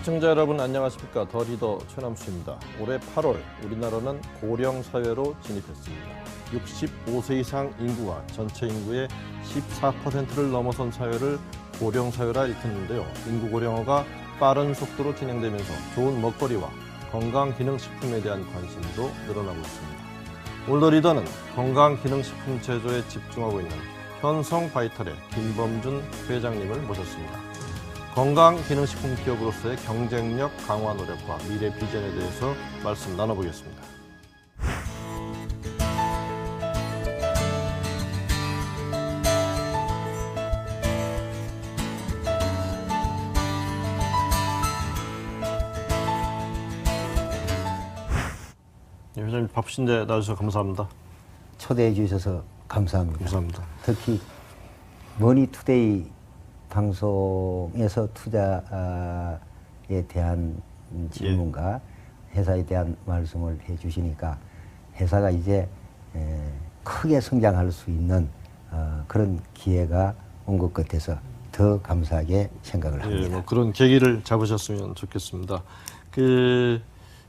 시청자 여러분 안녕하십니까. 더 리더 최남수입니다. 올해 8월 우리나라는 고령 사회로 진입했습니다. 65세 이상 인구가 전체 인구의 14%를 넘어선 사회를 고령 사회라 일컫는데요. 인구 고령화가 빠른 속도로 진행되면서 좋은 먹거리와 건강기능식품에 대한 관심도 늘어나고 있습니다. 오늘 더 리더는 건강기능식품 제조에 집중하고 있는 현성바이탈의 김범준 회장님을 모셨습니다. 건강기능식품 기업으로서의 경쟁력 강화 노력과 미래 비전에 대해서 말씀 나눠보겠습니다. 네, 회장님 바쁘신데 나와주셔서 감사합니다. 초대해 주셔서 감사합니다. 감사합니다. 특히 머니투데이 방송에서 투자에 대한 질문과 회사에 대한 말씀을 해 주시니까 회사가 이제 크게 성장할 수 있는 그런 기회가 온 것 같아서 더 감사하게 생각을 합니다. 예, 뭐 그런 계기를 잡으셨으면 좋겠습니다. 그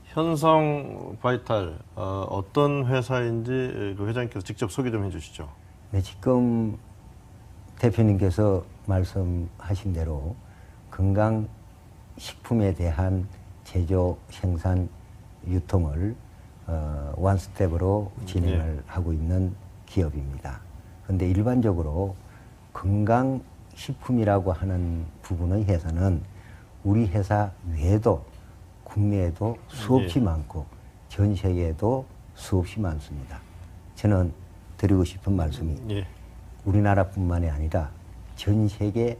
현성바이탈 어떤 회사인지 그 회장님께서 직접 소개 좀 해주시죠. 네, 지금 대표님께서 말씀하신 대로 건강식품에 대한 제조, 생산, 유통을 원스텝으로 진행을 하고 있는 기업입니다. 그런데 일반적으로 건강식품이라고 하는 부분의 회사는 우리 회사 외에도 국내에도 수없이 많고 전 세계에도 수없이 많습니다. 저는 드리고 싶은 말씀이 우리나라뿐만이 아니라 전 세계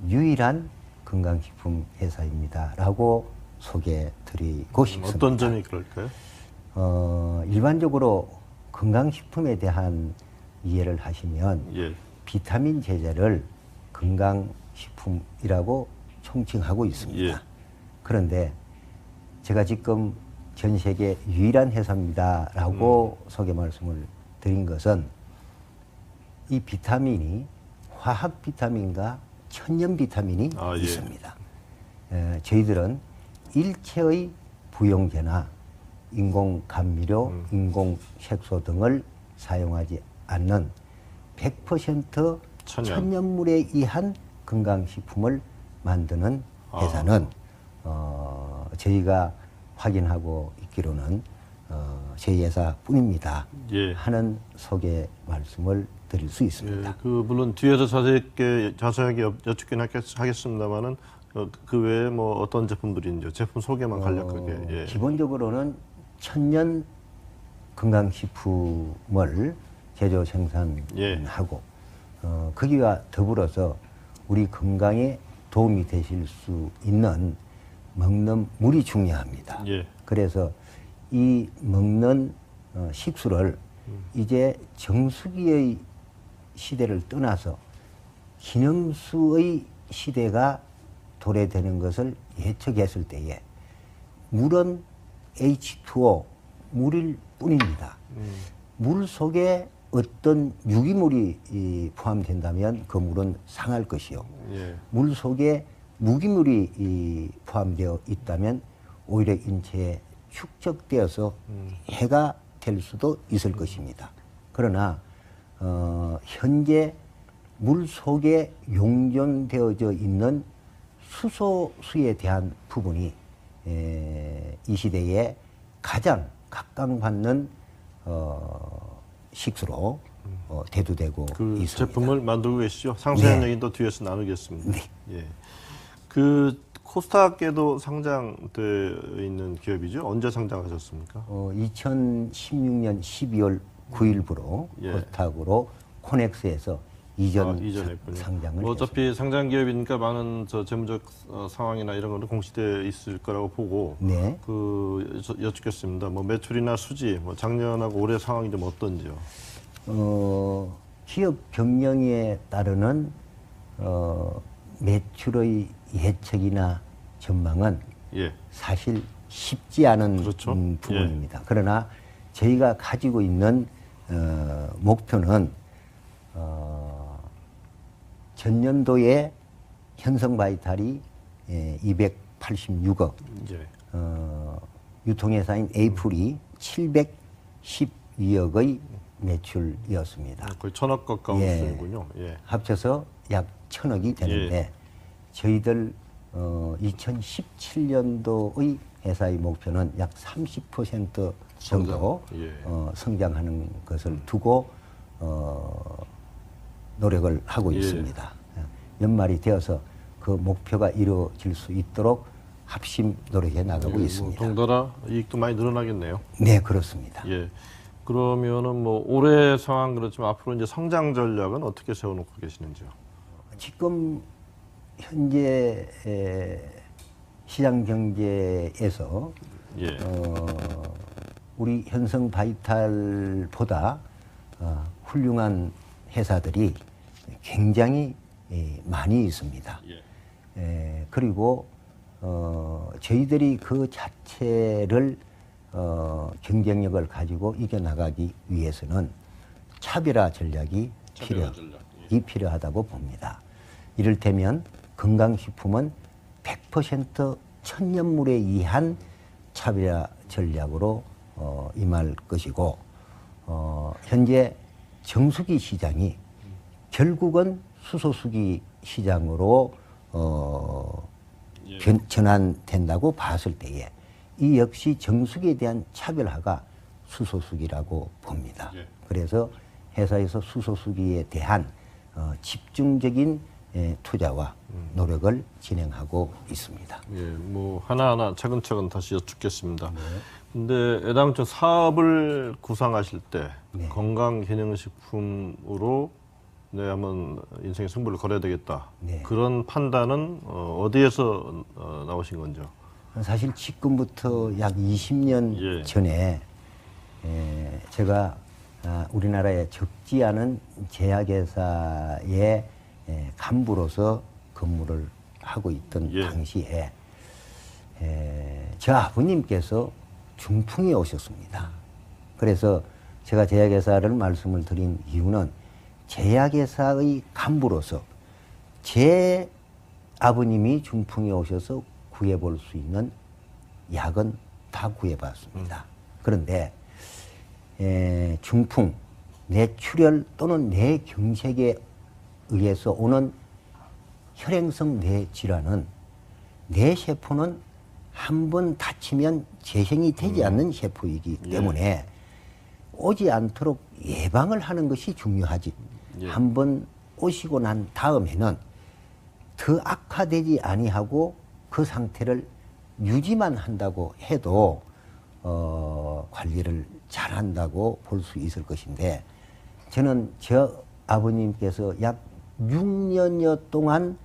유일한 건강식품 회사입니다. 라고 소개드리고 싶습니다. 어떤 점이 그럴까요? 일반적으로 건강식품에 대한 이해를 하시면 비타민 제제를 건강식품이라고 총칭하고 있습니다. 그런데 제가 지금 전 세계 유일한 회사입니다. 라고 소개 말씀을 드린 것은 이 비타민이 화학 비타민과 천연 비타민이 있습니다. 저희들은 일체의 부용제나 인공 감미료, 인공 색소 등을 사용하지 않는 100% 천연물에 의한 건강식품을 만드는 회사는 저희가 확인하고 있기로는 저희 회사뿐입니다. 하는 소개 말씀을 드릴 수 있습니다. 그 물론 뒤에서 자세하게 여쭙긴 하겠습니다만은 그 외에 뭐 어떤 제품들인지 제품 소개만 간략하게. 기본적으로는 천연 건강식품을 제조 생산하고 거기와 더불어서 우리 건강에 도움이 되실 수 있는 먹는 물이 중요합니다. 그래서 이 먹는 식수를 이제 정수기의 시대를 떠나서 기능수의 시대가 도래되는 것을 예측했을 때에 물은 H2O, 물일 뿐입니다. 물 속에 어떤 유기물이 포함된다면 그 물은 상할 것이요. 물 속에 무기물이 포함되어 있다면 오히려 인체에 축적되어서 해가 될 수도 있을 것입니다. 그러나 현재 물 속에 용존되어져 있는 수소수에 대한 부분이 이 시대에 가장 각광받는 식수로 대두되고 있습니다. 제품을 만들고 계시죠? 상세한 얘기는 또 뒤에서 나누겠습니다. 그 코스닥에도 상장되어 있는 기업이죠? 언제 상장하셨습니까? 2016년 12월 9일부로 코스닥으로 코넥스에서 상장을 어차피 상장 기업이니까 많은 재무적 상황이나 이런 거는 공시되어 있을 거라고 보고 여쭙겠습니다. 뭐 매출이나 수지, 뭐 작년하고 올해 상황이 좀 어떤지요? 기업 경영에 따르는 매출의 예측이나 전망은 사실 쉽지 않은 부분입니다. 그러나 저희가 가지고 있는 목표는 전년도에 현성바이탈이 86억, 예. 유통회사인 에이플이 712억의 매출이었습니다. 거의 1,000억 가까운 수준이군요. 예. 합쳐서 약 1,000억이 되는데 저희들 2017년도의 회사의 목표는 약 30% 정도 성장하는 것을 두고 노력을 하고 있습니다. 연말이 되어서 그 목표가 이루어질 수 있도록 합심 노력해 나가고 있습니다. 덩달아 이익도 많이 늘어나겠네요. 네, 그렇습니다. 예. 그러면은 뭐 올해 상황 그렇지만 앞으로 이제 성장 전략은 어떻게 세워놓고 계시는지요? 지금 현재 시장 경제에서 우리 현성 바이탈보다 훌륭한 회사들이 굉장히 많이 있습니다. 그리고 저희들이 그 자체를 경쟁력을 가지고 이겨나가기 위해서는 차별화 전략이 필요하다고 봅니다. 이를테면 건강식품은 100% 천연물에 의한 차별화 전략으로 임할 것이고 현재 정수기 시장이 결국은 수소수기 시장으로 전환된다고 봤을 때에 이 역시 정수기에 대한 차별화가 수소수기라고 봅니다. 그래서 회사에서 수소수기에 대한 집중적인 투자와 노력을 진행하고 있습니다. 예, 뭐 하나하나 차근차근 다시 여쭙겠습니다. 근데 애당초 사업을 구상하실 때 건강기능식품으로 한번 인생의 승부를 걸어야 되겠다. 그런 판단은 어디에서 나오신 건지요? 사실 지금부터 약 20년 전에 제가 우리나라에 적지 않은 제약회사의 간부로서 근무를 하고 있던 당시에 저 아버님께서 중풍이 오셨습니다. 그래서 제가 제약회사를 말씀을 드린 이유는 제약회사의 간부로서 제 아버님이 중풍이 오셔서 구해볼 수 있는 약은 다 구해봤습니다. 그런데 중풍, 뇌출혈 또는 뇌경색에 의해서 오는 혈행성 뇌질환은 뇌세포는 한 번 다치면 재생이 되지 않는 세포이기 때문에 오지 않도록 예방을 하는 것이 중요하지. 한 번 오시고 난 다음에는 더 악화되지 아니하고 그 상태를 유지만 한다고 해도 관리를 잘한다고 볼 수 있을 것인데 저는 저 아버님께서 약 6년여 동안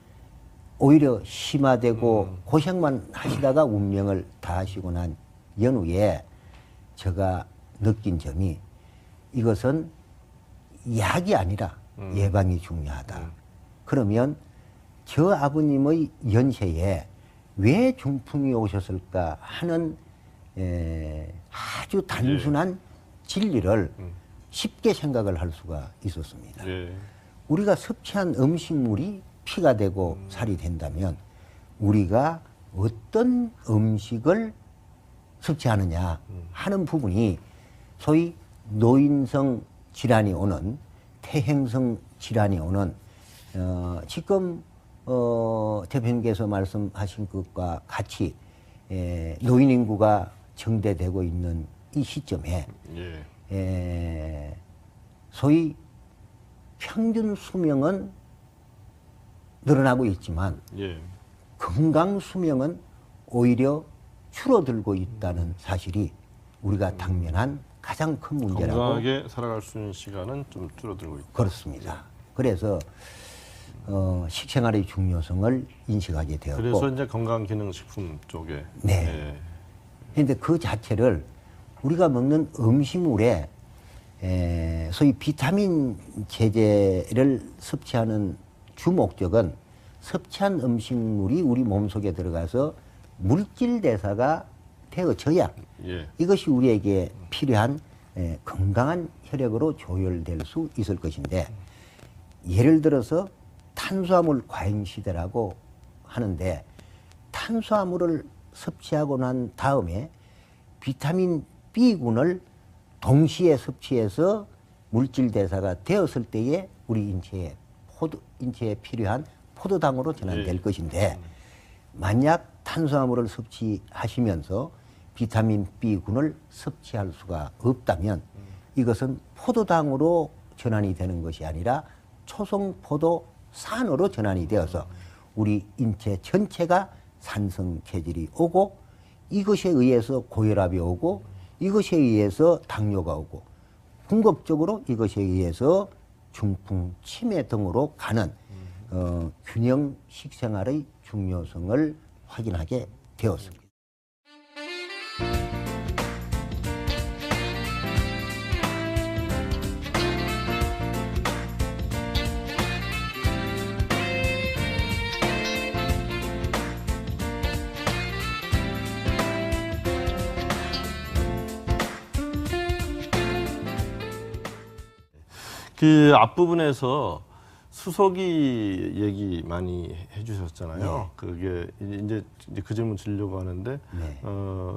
오히려 심화되고 고생만 하시다가 운명을 다하시고 난 연후에 제가 느낀 점이 이것은 약이 아니라 예방이 중요하다. 그러면 저 아버님의 연세에 왜 중풍이 오셨을까 하는 아주 단순한 진리를 쉽게 생각을 할 수가 있었습니다. 우리가 섭취한 음식물이 피가 되고 살이 된다면 우리가 어떤 음식을 섭취하느냐 하는 부분이 소위 노인성 질환이 오는 퇴행성 질환이 오는 지금 대표님께서 말씀하신 것과 같이 노인 인구가 증대되고 있는 이 시점에 소위 평균 수명은 늘어나고 있지만 건강 수명은 오히려 줄어들고 있다는 사실이 우리가 당면한 가장 큰 문제라고. 건강하게 살아갈 수 있는 시간은 좀 줄어들고 있다. 그렇습니다. 그래서 식생활의 중요성을 인식하게 되었고. 그래서 이제 건강기능식품 쪽에. 그런데 그 자체를 우리가 먹는 음식물에 소위 비타민 제제를 섭취하는 주 목적은 섭취한 음식물이 우리 몸속에 들어가서 물질 대사가 되어져야 이것이 우리에게 필요한 건강한 혈액으로 조혈될 수 있을 것인데 예를 들어서 탄수화물 과잉 시대라고 하는데 탄수화물을 섭취하고 난 다음에 비타민 B군을 동시에 섭취해서 물질 대사가 되었을 때에 우리 인체에 필요한 포도당으로 전환될 것인데, 만약 탄수화물을 섭취하시면서 비타민 B군을 섭취할 수가 없다면 이것은 포도당으로 전환이 되는 것이 아니라 초송포도산으로 전환이 되어서 우리 인체 전체가 산성 체질이 오고, 이것에 의해서 고혈압이 오고, 이것에 의해서 당뇨가 오고, 궁극적으로 이것에 의해서 중풍, 치매 등으로 가는 균형 식생활의 중요성을 확인하게 되었습니다. 그 앞부분에서 수소기 얘기 많이 해주셨잖아요. 그게 이제 그 질문 드리려고 하는데,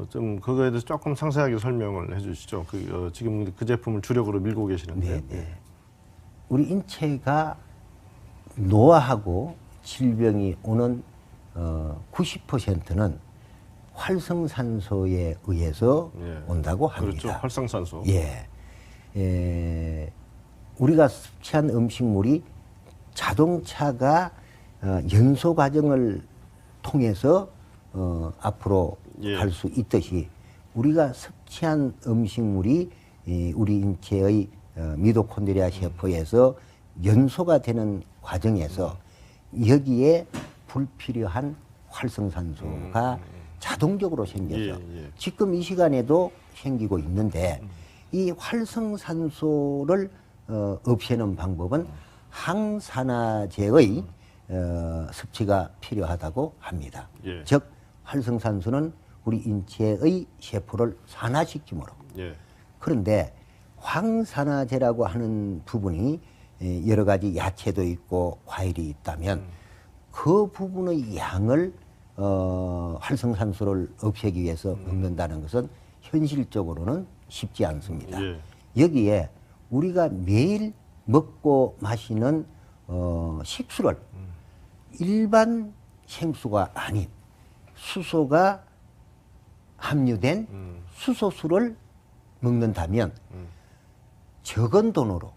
좀 그거에 대해서 조금 상세하게 설명을 해주시죠. 지금 그 제품을 주력으로 밀고 계시는데. 우리 인체가 노화하고 질병이 오는 90%는 활성산소에 의해서 온다고 합니다. 그렇죠. 활성산소. 우리가 섭취한 음식물이 자동차가 연소 과정을 통해서 앞으로 갈 수 있듯이, 우리가 섭취한 음식물이 우리 인체의 미토콘드리아 세포에서 연소가 되는 과정에서 여기에 불필요한 활성산소가 자동적으로 생겨서 지금 이 시간에도 생기고 있는데, 이 활성산소를 없애는 방법은 항산화제의 섭취가 필요하다고 합니다. 즉 활성산소는 우리 인체의 세포를 산화시키므로. 그런데 황산화제라고 하는 부분이 여러 가지 야채도 있고 과일이 있다면 그 부분의 양을 활성산소를 없애기 위해서 먹는다는 것은 현실적으로는 쉽지 않습니다. 여기에 우리가 매일 먹고 마시는 식수를 일반 생수가 아닌 수소가 함유된 수소수를 먹는다면 적은 돈으로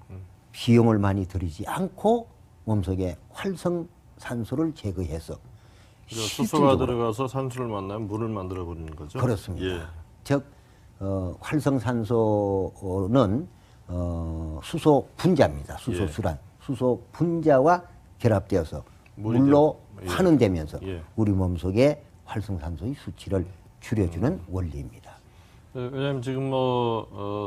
비용을 많이 들이지 않고 몸속에 활성산소를 제거해서 수소가 들어가서 산소를 만나면 물을 만들어 버리는 거죠? 그렇습니다. 즉 활성산소는 수소 분자입니다. 수소수란 수소 분자와 결합되어서 물로 환원되면서 우리 몸속에 활성산소의 수치를 줄여주는 원리입니다. 왜냐하면 지금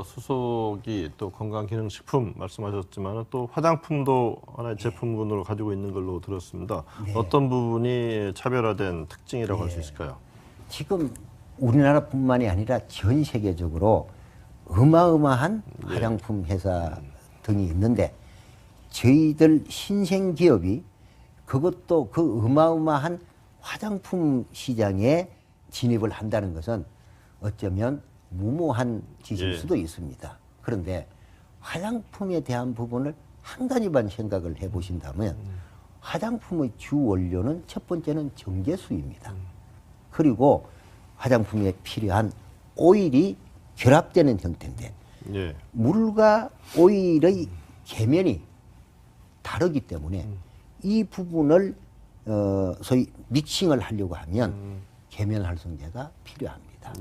수소기 또 건강기능식품 말씀하셨지만 또 화장품도 하나의 제품군으로 가지고 있는 걸로 들었습니다. 어떤 부분이 차별화된 특징이라고 할 수 있을까요? 지금 우리나라뿐만이 아니라 전 세계적으로 어마어마한 화장품 회사 등이 있는데, 저희들 신생기업이 그것도 그 어마어마한 화장품 시장에 진입을 한다는 것은 어쩌면 무모한 짓일 수도 있습니다. 그런데 화장품에 대한 부분을 한 가지만 생각을 해보신다면 화장품의 주 원료는 첫 번째는 정제수입니다. 그리고 화장품에 필요한 오일이 결합되는 형태인데 물과 오일의 계면이 다르기 때문에 이 부분을 소위 믹싱을 하려고 하면 계면 활성제가 필요합니다.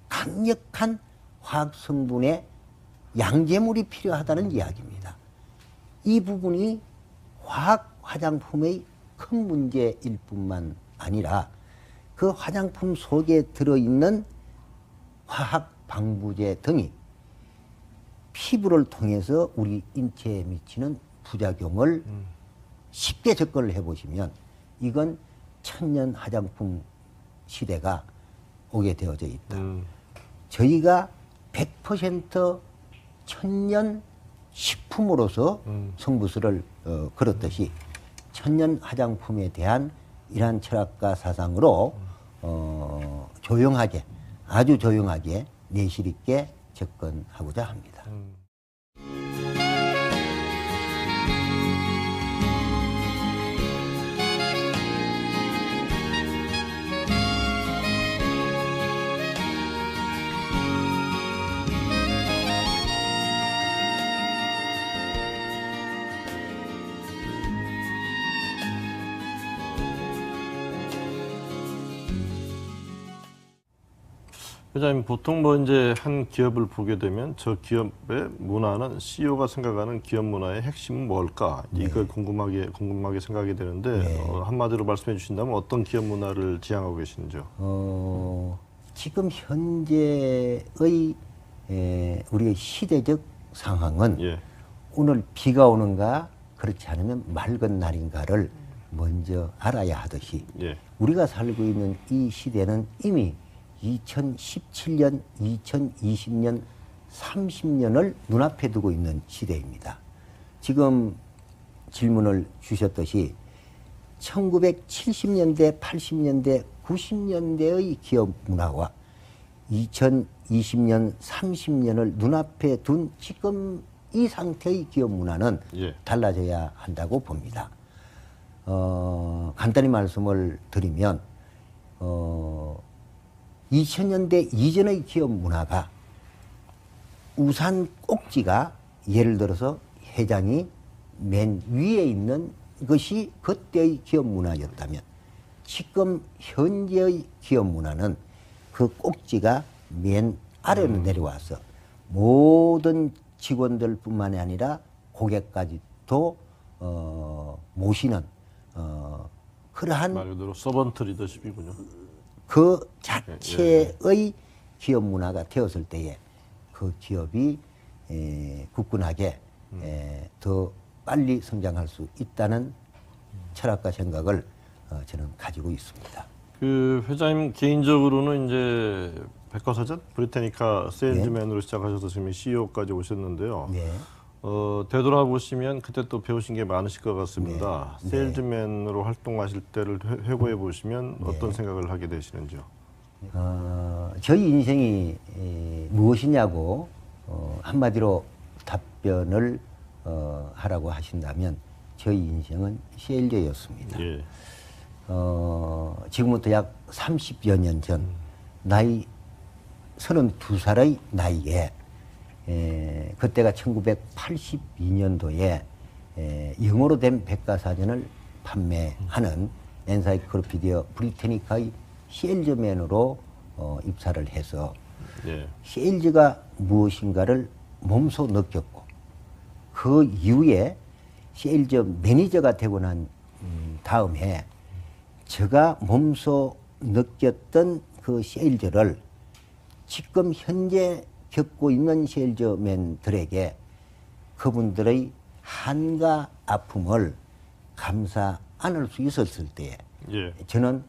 강력한 화학 성분의 양제물이 필요하다는 이야기입니다. 이 부분이 화학 화장품의 큰 문제일 뿐만 아니라 그 화장품 속에 들어있는 화학 방부제 등이 피부를 통해서 우리 인체에 미치는 부작용을 쉽게 접근을 해보시면 이건 천년 화장품 시대가 오게 되어져 있다. 저희가 100% 천년 식품으로서 성부수를 걸었듯이 천년 화장품에 대한 이러한 철학과 사상으로 조용하게, 아주 조용하게 내실 있게 접근하고자 합니다. 회장님, 보통 뭐 이제 한 기업을 보게 되면 저 기업의 문화는 CEO가 생각하는 기업 문화의 핵심은 뭘까? 이걸 궁금하게 생각이 되는데 한마디로 말씀해 주신다면 어떤 기업 문화를 지향하고 계신지요? 지금 현재의 우리의 시대적 상황은 예. 오늘 비가 오는가 그렇지 않으면 맑은 날인가를 먼저 알아야 하듯이 예. 우리가 살고 있는 이 시대는 이미 2017년, 2020년, 30년을 눈앞에 두고 있는 시대입니다. 지금 질문을 주셨듯이 1970년대, 80년대, 90년대의 기업 문화와 2020년, 30년을 눈앞에 둔 지금 이 상태의 기업 문화는 달라져야 한다고 봅니다. 간단히 말씀을 드리면 2000년대 이전의 기업 문화가 우산 꼭지가 예를 들어서 회장이 맨 위에 있는 것이 그때의 기업 문화였다면 지금 현재의 기업 문화는 그 꼭지가 맨 아래로 내려와서 모든 직원들뿐만이 아니라 고객까지도 모시는 그러한 말 그대로 서번트 리더십이군요. 그 자체의 기업 문화가 되었을 때에 그 기업이 굳건하게 더 빨리 성장할 수 있다는 철학과 생각을 저는 가지고 있습니다. 그 회장님 개인적으로는 이제 백과사전 브리테니카 세일즈맨으로 시작하셔서 지금 CEO까지 오셨는데요. 되돌아보시면 그때 또 배우신 게 많으실 것 같습니다. 세일즈맨으로 활동하실 때를 회고해 보시면 어떤 생각을 하게 되시는지요? 저희 인생이 무엇이냐고 한마디로 답변을 하라고 하신다면 저희 인생은 세일즈였습니다. 지금부터 약 30여 년 전 나이 32살의 나이에 그때가 1982년도에 영어로 된 백과사전을 판매하는 엔사이클로피디어 브리테니카의 세일즈맨으로 입사를 해서 세일즈가 무엇인가를 몸소 느꼈고 그 이후에 세일즈 매니저가 되고 난 다음에 제가 몸소 느꼈던 그 세일즈를 지금 현재 겪고 있는 세일즈맨들에게 그분들의 한과 아픔을 감사 안을 수 있었을 때에 저는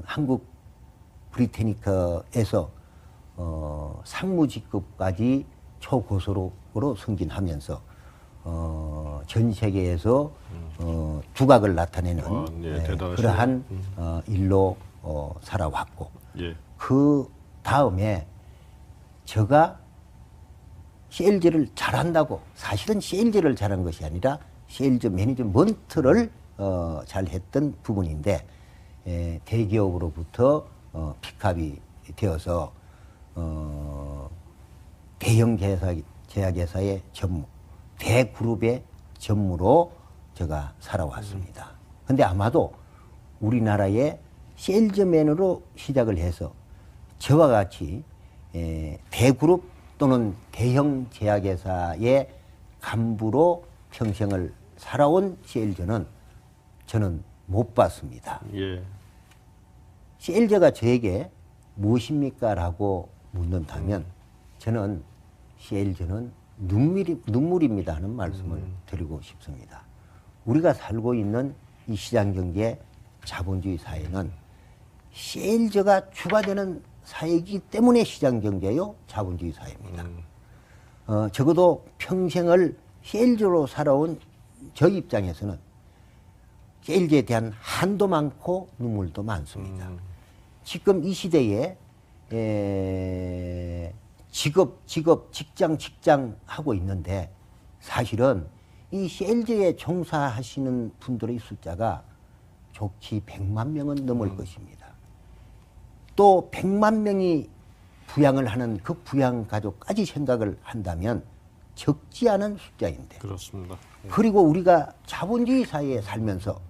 한국 브리테니카에서 상무직급까지 초고소로 승진하면서 전 세계에서 두각을 나타내는 그러한 일로 살아왔고 그 다음에 제가 세일즈를 잘한다고 사실은 세일즈를 잘한 것이 아니라 세일즈 매니지먼트를 잘했던 부분인데 대기업으로부터 픽업이 되어서 대형 제약회사의 전무, 대그룹의 전무로 제가 살아왔습니다. 근데 아마도 우리나라의 세일즈맨으로 시작을 해서 저와 같이 대그룹 또는 대형 제약회사의 간부로 평생을 살아온 세일즈는 저는 못 봤습니다. 세일즈가 저에게 무엇입니까? 라고 묻는다면 저는 세일즈는 눈물입니다 하는 말씀을 드리고 싶습니다. 우리가 살고 있는 이 시장경제 자본주의 사회는 세일즈가 주가 되는 사회이기 때문에 시장경제요 자본주의 사회입니다. 적어도 평생을 세일즈로 살아온 저 입장에서는 세일즈에 대한 한도 많고 눈물도 많습니다. 지금 이 시대에 직업, 직장 하고 있는데 사실은 이 셀즈에 종사하시는 분들의 숫자가 좋게 100만 명은 넘을 것입니다. 또 100만 명이 부양을 하는 그 부양 가족까지 생각을 한다면 적지 않은 숫자인데. 그렇습니다. 그리고 우리가 자본주의 사회에 살면서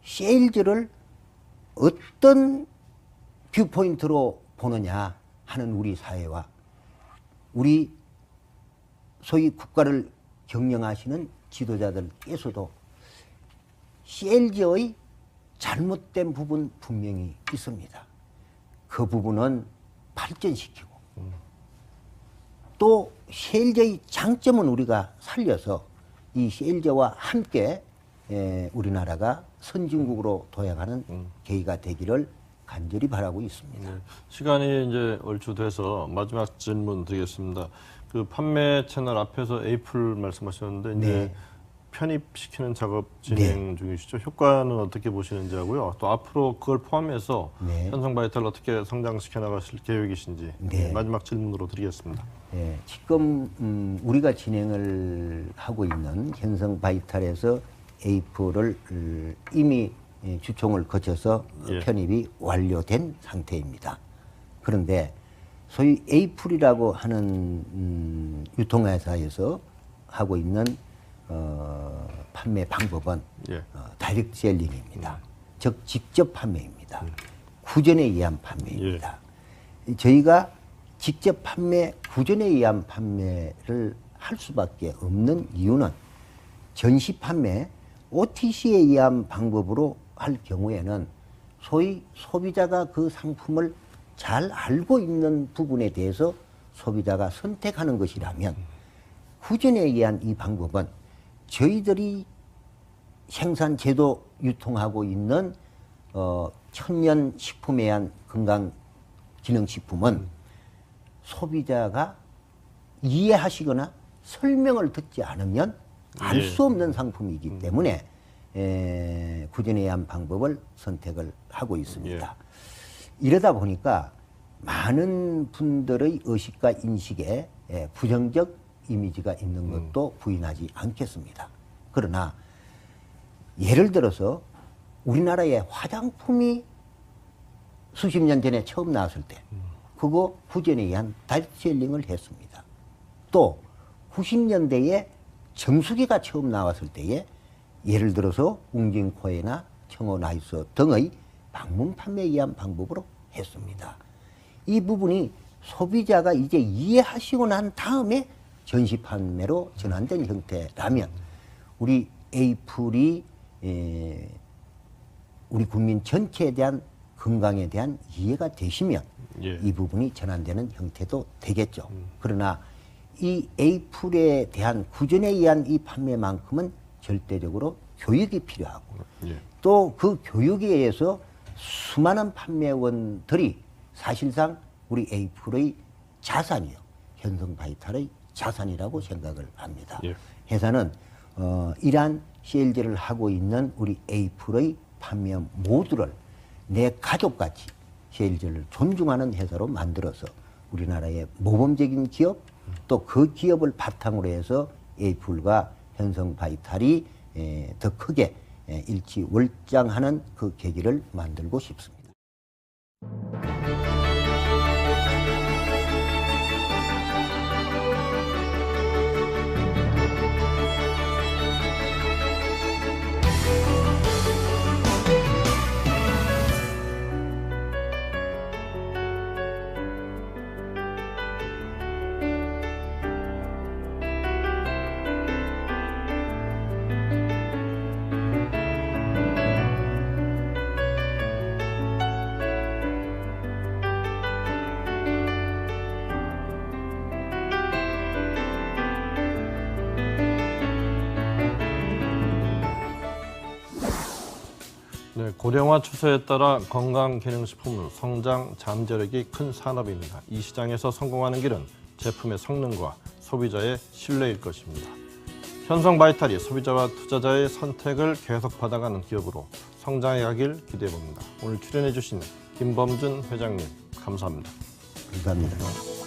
셀즈를 어떤 뷰포인트로 보느냐 하는 우리 사회와 우리 소위 국가를 경영하시는 지도자들께서도 셀즈의 잘못된 부분 분명히 있습니다. 그 부분은 발전시키고 또 셀즈의 장점은 우리가 살려서 이 셀즈와 함께 우리나라가 선진국으로 도약하는 계기가 되기를 간절히 바라고 있습니다. 네. 시간이 이제 얼추 돼서 마지막 질문 드리겠습니다. 그 판매 채널 앞에서 에이플 말씀하셨는데 이제 네. 편입시키는 작업 진행 중이시죠. 효과는 어떻게 보시는지 하고요. 또 앞으로 그걸 포함해서 네. 현성바이탈 어떻게 성장시켜 나가실 계획이신지 네. 마지막 질문으로 드리겠습니다. 지금 우리가 진행을 하고 있는 현성바이탈에서 에이플을 이미 주총을 거쳐서 편입이 완료된 상태입니다. 그런데 소위 에이플이라고 하는 유통회사에서 하고 있는 판매 방법은 다이렉트 셀링입니다. 즉 직접 판매입니다. 구전에 의한 판매입니다. 저희가 직접 판매, 구전에 의한 판매를 할 수밖에 없는 이유는 전시 판매, OTC에 의한 방법으로 할 경우에는 소위 소비자가 그 상품을 잘 알고 있는 부분에 대해서 소비자가 선택하는 것이라면 구전에 의한 이 방법은 저희들이 생산, 제도, 유통하고 있는 천연 식품에 의한 건강기능식품은 소비자가 이해하시거나 설명을 듣지 않으면 알 수 없는 상품이기 때문에 구전에 의한 방법을 선택을 하고 있습니다. 이러다 보니까 많은 분들의 의식과 인식에 부정적 이미지가 있는 것도 부인하지 않겠습니다. 그러나 예를 들어서 우리나라에 화장품이 수십 년 전에 처음 나왔을 때 그거 구전에 의한 다이렉트 셀링을 했습니다. 또 90년대에 정수기가 처음 나왔을 때에 예를 들어서 웅진코에나 청어나이스 등의 방문 판매에 의한 방법으로 했습니다. 이 부분이 소비자가 이제 이해하시고 난 다음에 전시 판매로 전환된 형태라면 우리 에이플이 우리 국민 전체에 대한 건강에 대한 이해가 되시면 이 부분이 전환되는 형태도 되겠죠. 그러나 이 에이플에 대한 구전에 의한 이 판매만큼은 절대적으로 교육이 필요하고 또 그 교육에 의해서 수많은 판매원들이 사실상 우리 에이플의 자산이요. 현성바이탈의 자산이라고 생각을 합니다. 회사는 이러한 셀즈를 하고 있는 우리 에이플의 판매원 모두를 내 가족같이 셀즈를 존중하는 회사로 만들어서 우리나라의 모범적인 기업 또 그 기업을 바탕으로 해서 에이플과 현성바이탈이 더 크게 일치월장하는 그 계기를 만들고 싶습니다. 네, 고령화 추세에 따라 건강기능식품은 성장 잠재력이 큰 산업입니다. 이 시장에서 성공하는 길은 제품의 성능과 소비자의 신뢰일 것입니다. 현성바이탈이 소비자와 투자자의 선택을 계속 받아가는 기업으로 성장해 가길 기대해 봅니다. 오늘 출연해 주신 김범준 회장님 감사합니다. 감사합니다.